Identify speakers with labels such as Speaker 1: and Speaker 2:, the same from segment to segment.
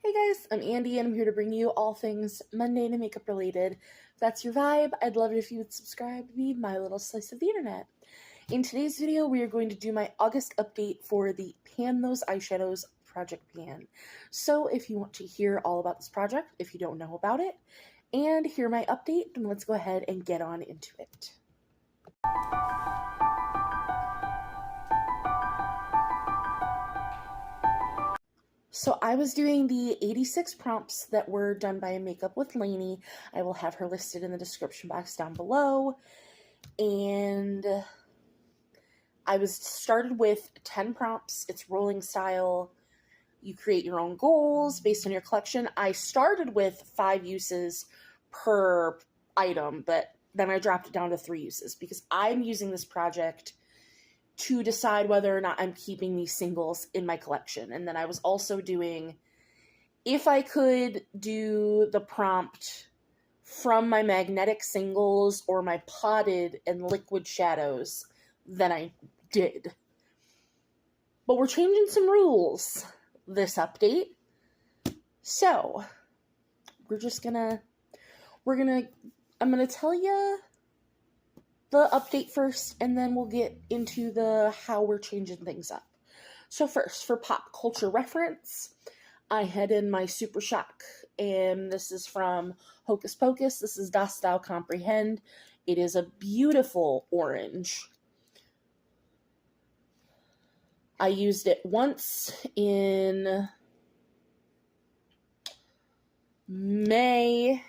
Speaker 1: Hey guys, I'm Andy and I'm here to bring you all things mundane and makeup related. If that's your vibe, I'd love it if you would subscribe to me, my little slice of the internet. In today's video, we are going to do my August update for the Pan Those Eyeshadows Project Pan. So if you want to hear all about this project, if you don't know about it, and hear my update, then let's go ahead and get on into it. So I was doing the 86 prompts that were done by Makeup with Lainey. I will have her listed in the description box down below. And I started with 10 prompts. It's rolling style. You create your own goals based on your collection. I started with 5 uses per item, but then I dropped it down to 3 uses because I'm using this project to decide whether or not I'm keeping these singles in my collection. And then I was also doing, if I could do the prompt from my magnetic singles or my potted and liquid shadows, then I did. But we're changing some rules this update. So, I'm gonna tell you the update first, and then we'll get into the how we're changing things up. So first, for pop culture reference, I had in my Supershock, and this is from Hocus Pocus. This is Dost Thou Comprehend. It is a beautiful orange. I used it once in May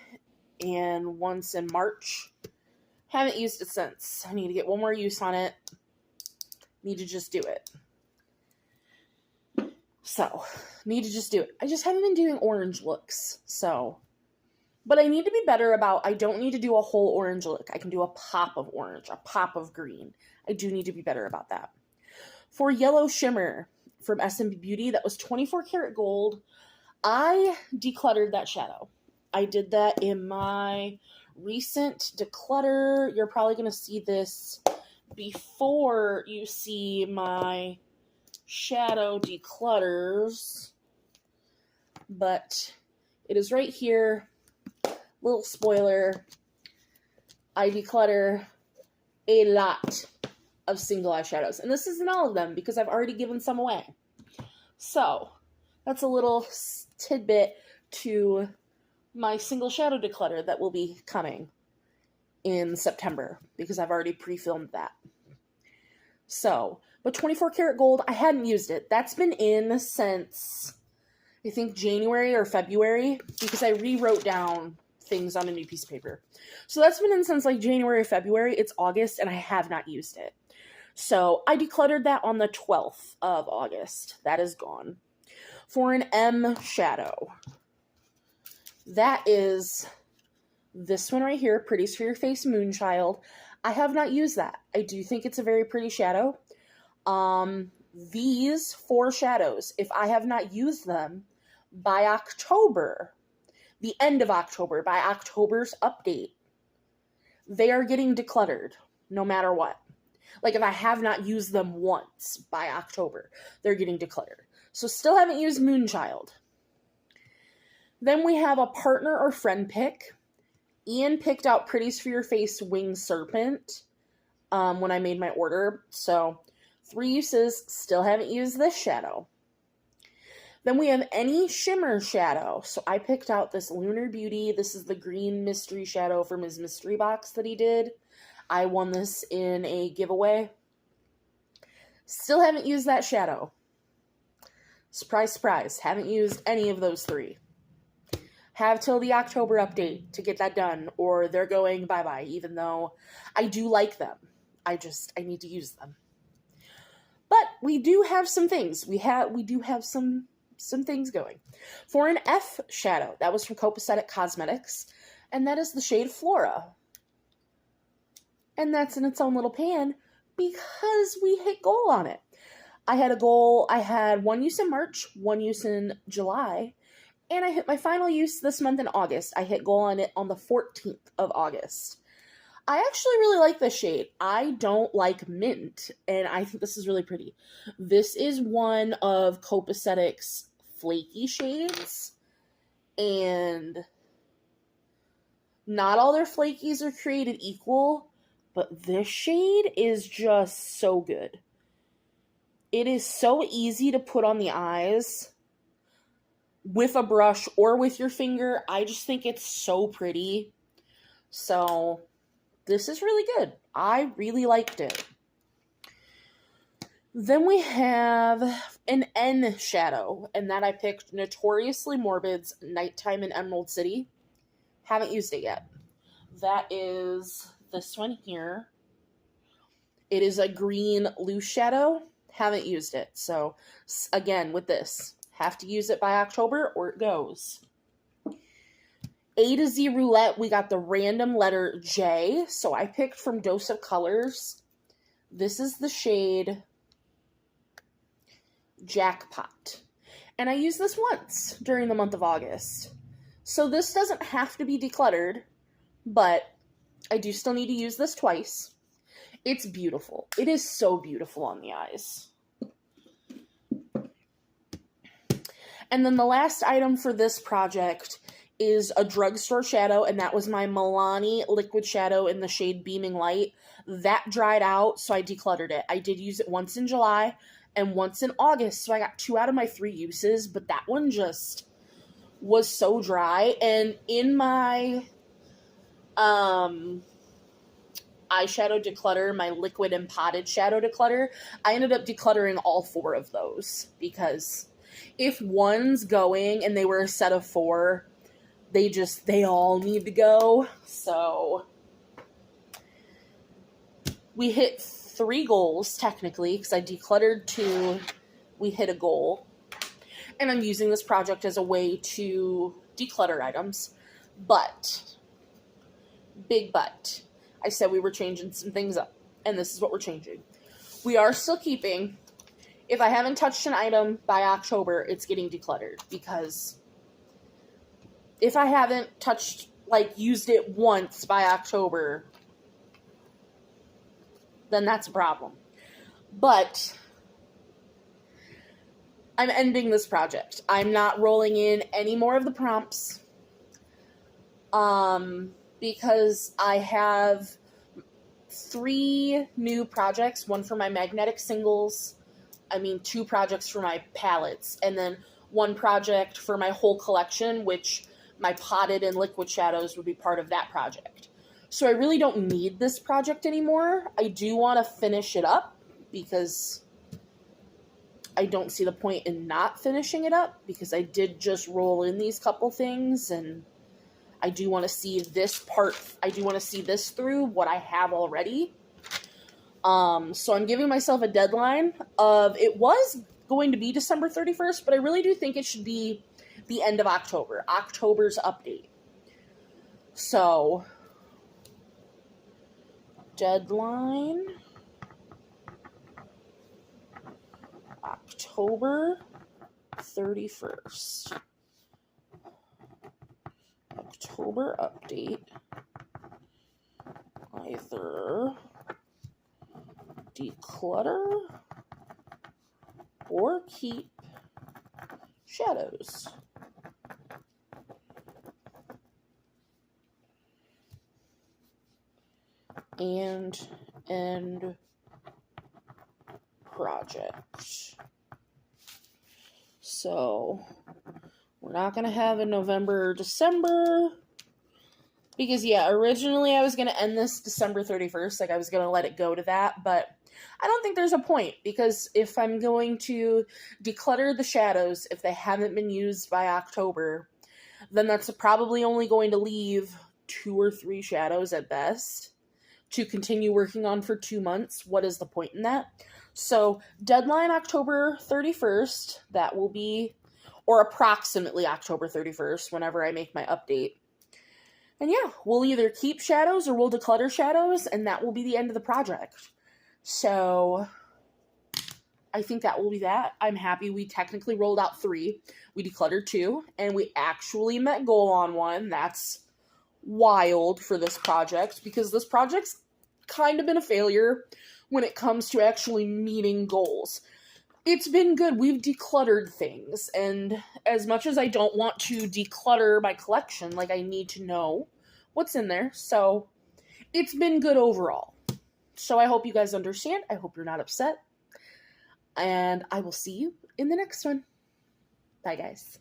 Speaker 1: and once in March. Haven't used it since. I need to get one more use on it. Need to just do it. So, need to just do it. I just haven't been doing orange looks, so. But I need to be better about, I don't need to do a whole orange look. I can do a pop of orange, a pop of green. I do need to be better about that. For Yellow Shimmer from S&B Beauty, that was 24 karat gold. I decluttered that shadow. I did that in my recent declutter. You're probably going to see this before you see my shadow declutters, but it is right here. Little spoiler, I declutter a lot of single eyeshadows, and this isn't all of them because I've already given some away. So that's a little tidbit to my single shadow declutter that will be coming in September because I've already pre-filmed that. So, but 24 karat gold, I hadn't used it. That's been in since, I think, January or February because I rewrote down things on a new piece of paper. So that's been in since like January or February. It's August and I have not used it. So I decluttered that on the 12th of August. That is gone. For an M shadow, that is this one right here, Pretties for Your Face Moonchild. I have not used that. I do think it's a very pretty shadow. These 4 shadows, if I have not used them by October, the end of October, by October's update, they are getting decluttered no matter what. Like if I have not used them once by October, they're getting decluttered. So still haven't used Moonchild. Then we have a partner or friend pick. Ian picked out Pretties for Your Face Winged Serpent when I made my order. So 3 uses, still haven't used this shadow. Then we have any shimmer shadow. So I picked out this Lunar Beauty. This is the green mystery shadow from his mystery box that he did. I won this in a giveaway. Still haven't used that shadow. Surprise, surprise. Haven't used any of those 3. Have till the October update to get that done, or they're going bye-bye, even though I do like them. I need to use them. But we do have some things. We do have some things going. For an F shadow, that was from Copacetic Cosmetics, and that is the shade Flora. And that's in its own little pan because we hit goal on it. I had a goal. I had 1 use in March, 1 use in July, and I hit my final use this month in August. I hit goal on it on the 14th of August. I actually really like this shade. I don't like mint, and I think this is really pretty. This is one of Copacetic's flaky shades. And not all their flakies are created equal, but this shade is just so good. It is so easy to put on the eyes with a brush or with your finger. I just think it's so pretty. So this is really good. I really liked it. Then we have an N shadow, and that I picked Notoriously Morbid's Nighttime in Emerald City. Haven't used it yet. That is this one here. It is a green loose shadow. Haven't used it. So, again, with this, have to use it by October or it goes. A to Z Roulette, we got the random letter J. So I picked from Dose of Colors. This is the shade Jackpot. And I used this once during the month of August. So this doesn't have to be decluttered, but I do still need to use this twice. It's beautiful. It is so beautiful on the eyes. And then the last item for this project is a drugstore shadow, and that was my Milani liquid shadow in the shade Beaming Light. That dried out, so I decluttered it. I did use it once in July and once in August, so I got 2 out of my 3 uses, but that one just was so dry. And in my eyeshadow declutter, my liquid and potted shadow declutter, I ended up decluttering all 4 of those, because if one's going and they were a set of 4, they all need to go. So we hit 3 goals technically, because I decluttered 2, we hit a goal. And I'm using this project as a way to declutter items. But, big but, I said we were changing some things up, and this is what we're changing. We are still keeping, if I haven't touched an item by October, it's getting decluttered, because if I haven't touched, used it once by October, then that's a problem. But I'm ending this project. I'm not rolling in any more of the prompts, because I have 3 new projects, one for my magnetic singles, 2 projects for my palettes, and then 1 project for my whole collection, which my potted and liquid shadows would be part of that project. So I really don't need this project anymore. I do want to finish it up, because I don't see the point in not finishing it up, because I did just roll in these couple things, and I do want to see this part, I do want to see this through, what I have already. So I'm giving myself a deadline of, it was going to be December 31st, but I really do think it should be the end of October, October's update. So, deadline, October 31st. October update. Either declutter or keep shadows. And end project. So we're not going to have a November or December, because originally I was going to end this December 31st, I was going to let it go to that, but I don't think there's a point, because if I'm going to declutter the shadows, if they haven't been used by October, then that's probably only going to leave 2 or 3 shadows at best to continue working on for 2 months. What is the point in that? So deadline October 31st, that will be, or approximately October 31st, whenever I make my update. And we'll either keep shadows or we'll declutter shadows, and that will be the end of the project. So I think that will be that. I'm happy we technically rolled out 3. We decluttered 2, and we actually met goal on 1. That's wild for this project, because this project's kind of been a failure when it comes to actually meeting goals. It's been good. We've decluttered things, and as much as I don't want to declutter my collection, like, I need to know what's in there, so it's been good overall. So I hope you guys understand. I hope you're not upset, and I will see you in the next one. Bye, guys.